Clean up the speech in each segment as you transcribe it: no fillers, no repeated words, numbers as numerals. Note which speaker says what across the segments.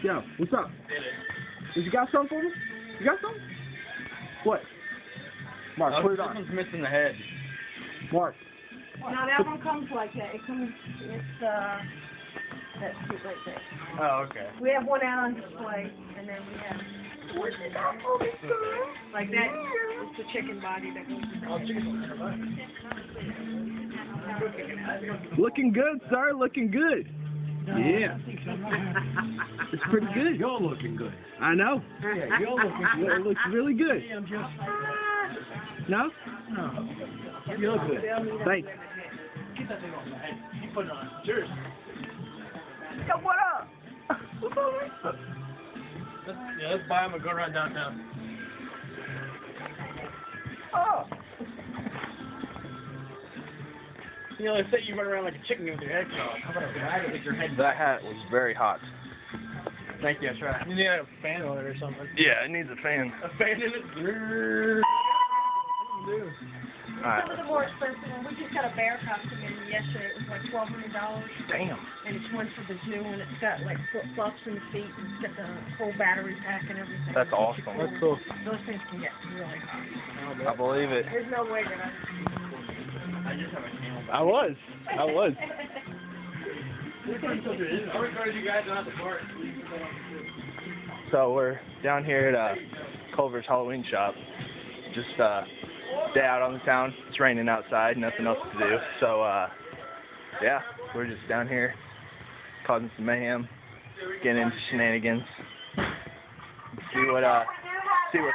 Speaker 1: Yo, what's up? You got something for me? You got something? What? Mark, put it on.
Speaker 2: This one's missing the head.
Speaker 1: Mark.
Speaker 3: No, that one comes like that. It comes, that's it right there.
Speaker 2: Oh, okay.
Speaker 3: We have one out on display, and then we have like that. It's the chicken body that goes in.
Speaker 1: Looking good, sir. Looking good. Yeah. It's pretty good.
Speaker 4: You're looking good.
Speaker 1: I know.
Speaker 4: Yeah, you're looking good.
Speaker 1: It looks really good.
Speaker 4: I'm just...
Speaker 1: No?
Speaker 4: No. You look good.
Speaker 1: Thanks.
Speaker 4: Get that thing off my head. You put it on. Cheers.
Speaker 1: Yo, what up?
Speaker 2: Yeah, let's buy him and go around downtown.
Speaker 1: Oh.
Speaker 2: You know, they say you run around like a chicken with your head cut off. How about a bag with your head?
Speaker 5: That hat was very hot.
Speaker 2: Thank you, I tried. You need a fan on it or something.
Speaker 5: Yeah, it needs a fan.
Speaker 2: A fan in it?
Speaker 5: Alright.
Speaker 3: Some of the more expensive ones. We just got a bear costume in yesterday. It was like $1,200.
Speaker 5: Damn.
Speaker 3: And it's one for the zoo, and it's got like flip-flops in the feet, and it's got the whole battery pack and everything.
Speaker 5: That's awesome.
Speaker 2: That's cool.
Speaker 3: Those things can get really hot.
Speaker 5: I believe it.
Speaker 3: There's no way that
Speaker 1: I was.
Speaker 5: So we're down here at Culver's Halloween shop. Just day out on the town. It's raining outside, nothing else to do. So yeah, we're just down here causing some mayhem, getting into shenanigans. See what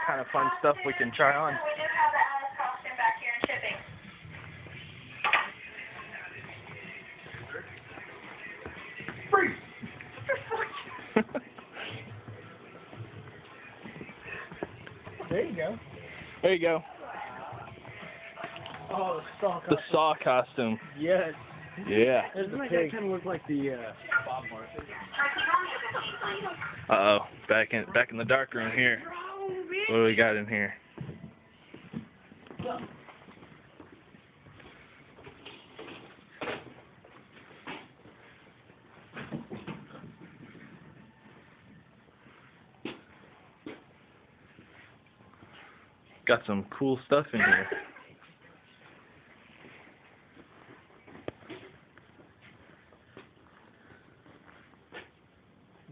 Speaker 5: kind of fun stuff we can try on.
Speaker 6: We do have the Alice costume back here in shipping.
Speaker 2: There you go.
Speaker 5: There you go.
Speaker 2: Oh, the saw
Speaker 5: The saw costume.
Speaker 2: Yes.
Speaker 5: Yeah.
Speaker 2: Doesn't that kind of look like the Bob Marley?
Speaker 5: Uh-oh. Back in the dark room here. What do we got in here? Got some cool stuff in here.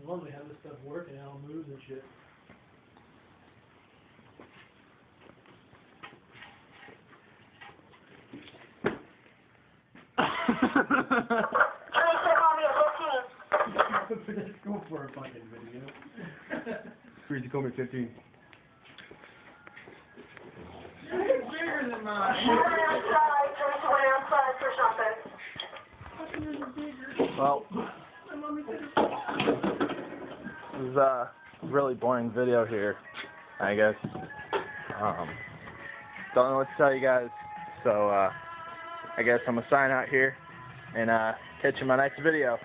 Speaker 4: Lovely how this stuff works and how it moves and shit. Let's go for a fucking video.
Speaker 1: Freeze, call me 15.
Speaker 2: Bigger than mine.
Speaker 5: Well, this is a really boring video here, I guess. Don't know what to tell you guys, so I guess I'm gonna sign out here and catch you in my next video.